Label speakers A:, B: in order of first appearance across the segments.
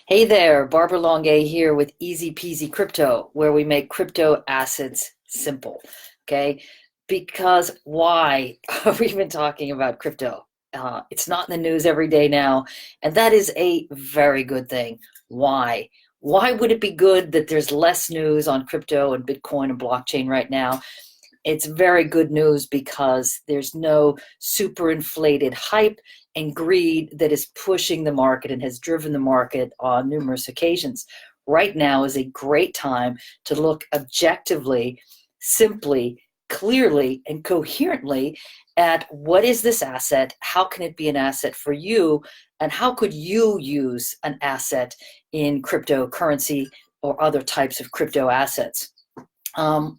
A: Hey there, Barbara Longuet here with Easy Peasy Crypto, where we make crypto assets simple. Okay? Because why have we been talking about crypto? It's not in the news every day now, and that is a very good thing. Why? Why would it be good that there's less news on crypto and Bitcoin and blockchain right now? It's very good news because there's no super inflated hype and greed that is pushing the market and has driven the market on numerous occasions. Right now is a great time to look objectively, simply, clearly, and coherently at what is this asset, how can it be an asset for you, and how could you use an asset in cryptocurrency or other types of crypto assets.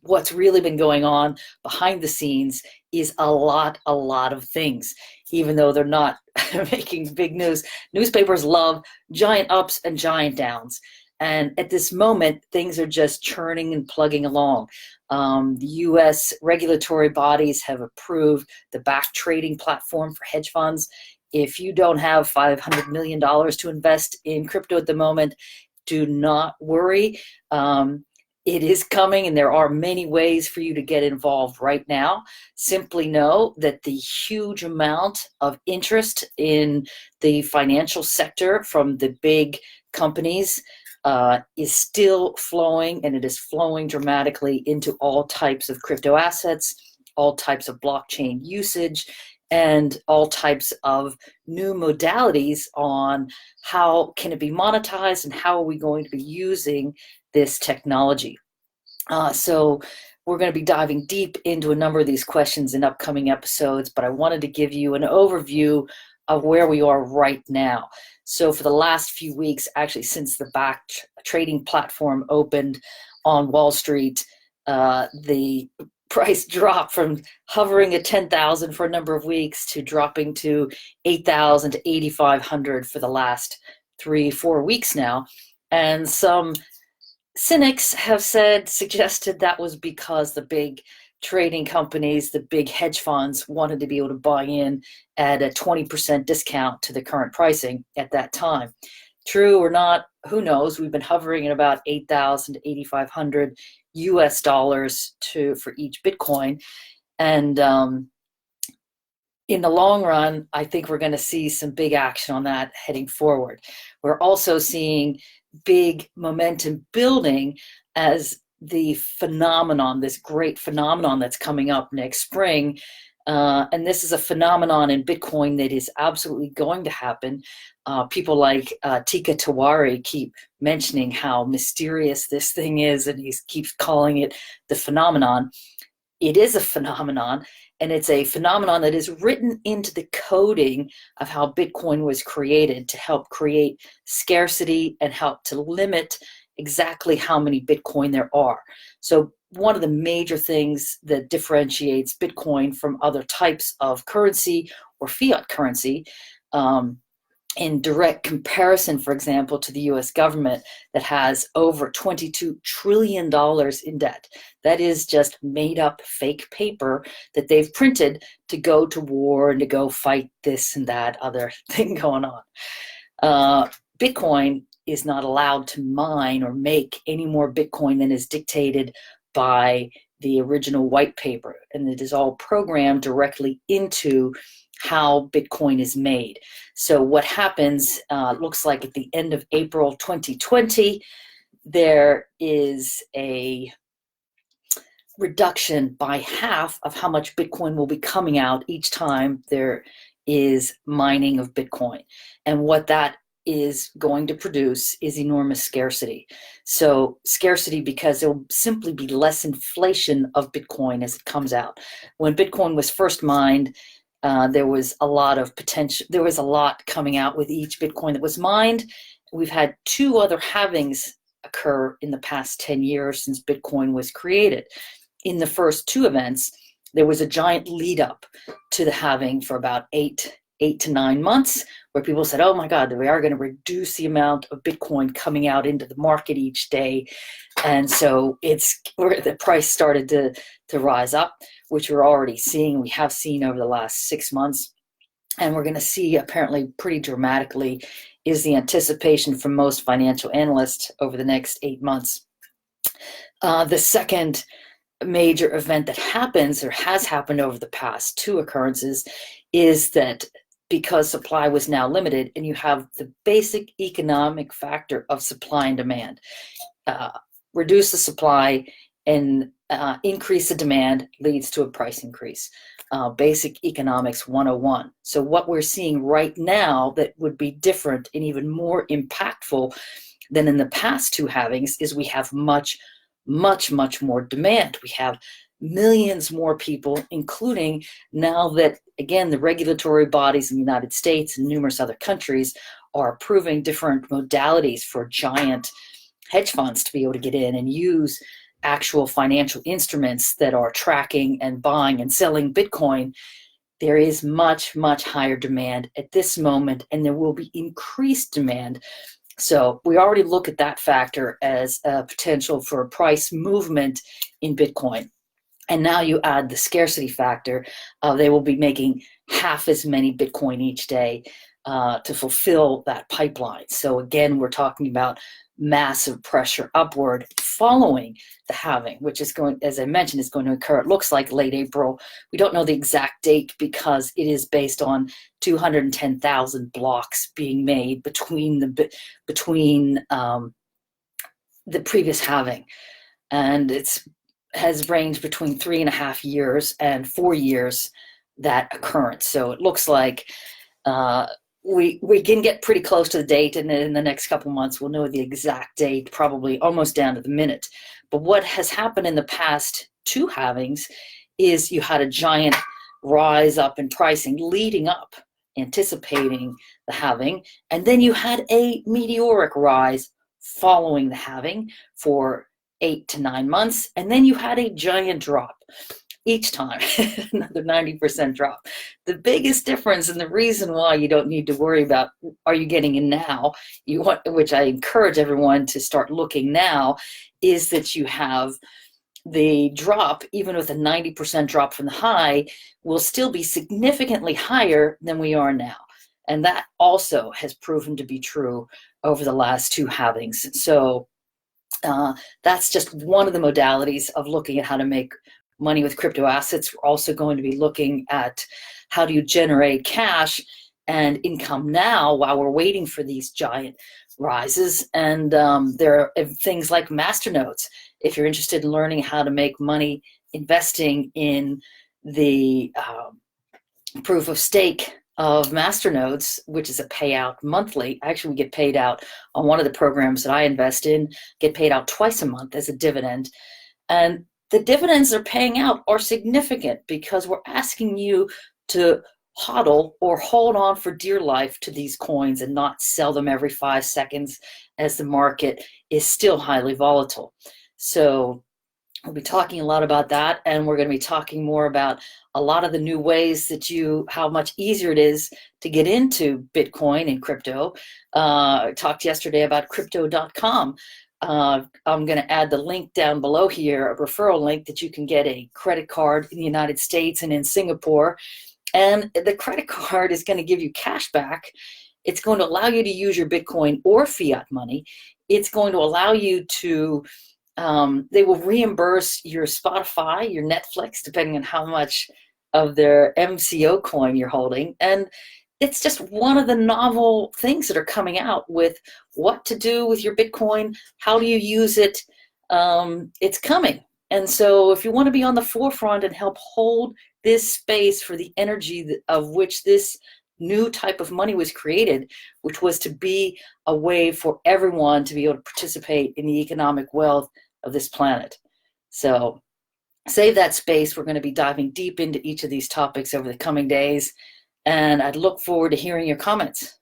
A: What's really been going on behind the scenes is a lot of things, even though they're not making big news. Newspapers love giant ups and giant downs. And at this moment, things are just churning and plugging along. The US regulatory bodies have approved the back trading platform for hedge funds. If you don't have $500 million to invest in crypto at the moment, do not worry. It is coming, and there are many ways for you to get involved right now. Simply know that the huge amount of interest in the financial sector from the big companies is still flowing, and it is flowing dramatically into all types of crypto assets, all types of blockchain usage, and all types of new modalities on how can it be monetized and how are we going to be using this technology. So we're going to be diving deep into a number of these questions in upcoming episodes, but I wanted to give you an overview of where we are right now. So for the last few weeks, actually since the back trading platform opened on Wall Street, the price dropped from hovering at 10,000 for a number of weeks to dropping to 8,000 to 8,500 for the last 3-4 weeks now. And some cynics have suggested that was because the big trading companies, the big hedge funds, wanted to be able to buy in at a 20% discount to the current pricing at that time. True or not, who knows? We've been hovering at about 8,000 to 8,500 US dollars for each Bitcoin. And in the long run, I think we're going to see some big action on that heading forward. We're also seeing big momentum building as the phenomenon, this great phenomenon that's coming up next spring. And this is a phenomenon in Bitcoin that is absolutely going to happen. People like Tika Tawari keep mentioning how mysterious this thing is, and he keeps calling it the phenomenon. It is a phenomenon, and it's a phenomenon that is written into the coding of how Bitcoin was created to help create scarcity and help to limit exactly how many Bitcoin there are. So one of the major things that differentiates Bitcoin from other types of currency or fiat currency, in direct comparison, for example, to the US government that has over $22 trillion in debt. That is just made up fake paper that they've printed to go to war and to go fight this and that other thing going on. Bitcoin is not allowed to mine or make any more Bitcoin than is dictated by the original white paper, and it is all programmed directly into how Bitcoin is made. So what happens, looks like at the end of April 2020, there is a reduction by half of how much Bitcoin will be coming out each time there is mining of Bitcoin. And what that is going to produce is enormous scarcity. So scarcity because there will simply be less inflation of Bitcoin as it comes out. When Bitcoin was first mined, there was a lot of potential. There was a lot coming out with each Bitcoin that was mined. We've had 2 other halvings occur in the past 10 years since Bitcoin was created. In the first 2 events, there was a giant lead up to the halving for about 8 to 9 months, where people said, oh my God, we are going to reduce the amount of Bitcoin coming out into the market each day. And so it's where the price started to rise up, which we're already seeing. We have seen over the last 6 months. and we're going to see apparently pretty dramatically, is the anticipation from most financial analysts over the next 8 months. The second major event that happens or has happened over the past two occurrences is that because supply was now limited and you have the basic economic factor of supply and demand, reduce the supply and increase the demand leads to a price increase. Basic economics 101. So what we're seeing right now that would be different and even more impactful than in the past two halvings is we have much more demand. We have millions more people, including now that, again, the regulatory bodies in the United States and numerous other countries are approving different modalities for giant hedge funds to be able to get in and use actual financial instruments that are tracking and buying and selling Bitcoin. There is much higher demand at this moment, and there will be increased demand. So we already look at that factor as a potential for a price movement in Bitcoin. And now you add the scarcity factor. They will be making half as many Bitcoin each day to fulfill that pipeline. So again, we're talking about massive pressure upward following the halving, which is going, as I mentioned, is going to occur, it looks like late April. We don't know the exact date because it is based on 210,000 blocks being made between the previous halving, and it's has ranged between 3.5 years and 4 years, that occurrence. So it looks like we can get pretty close to the date, and then in the next couple months we'll know the exact date, probably almost down to the minute. But what has happened in the past two halvings is you had a giant rise up in pricing leading up, anticipating the halving, and then you had a meteoric rise following the halving for 8 to 9 months, and then you had a giant drop each time, another 90% drop. The biggest difference, and the reason why you don't need to worry about are you getting in now, which I encourage everyone to start looking now, is that you have the drop, even with a 90% drop from the high, will still be significantly higher than we are now. And that also has proven to be true over the last two halvings. So that's just one of the modalities of looking at how to make money with crypto assets. We're also going to be looking at how do you generate cash and income now while we're waiting for these giant rises. And there are things like masternodes. If you're interested in learning how to make money investing in the proof of stake of masternodes, which is a payout monthly. Actually, we get paid out on one of the programs that I invest in, get paid out twice a month as a dividend. And the dividends they're paying out are significant because we're asking you to hodl or hold on for dear life to these coins and not sell them every 5 seconds as the market is still highly volatile. So we'll be talking a lot about that, and we're going to be talking more about a lot of the new ways that how much easier it is to get into Bitcoin and crypto. I talked yesterday about crypto.com. I'm going to add the link down below here, a referral link that you can get a credit card in the United States and in Singapore. And the credit card is going to give you cash back. It's going to allow you to use your Bitcoin or fiat money. It's going to allow you to, they will reimburse your Spotify, your Netflix, depending on how much of their MCO coin you're holding. And it's just one of the novel things that are coming out with what to do with your Bitcoin. How do you use it? It's coming. And so if you want to be on the forefront and help hold this space for the energy of which this new type of money was created, which was to be a way for everyone to be able to participate in the economic wealth of this planet. So save that space. We're going to be diving deep into each of these topics over the coming days. And I'd look forward to hearing your comments.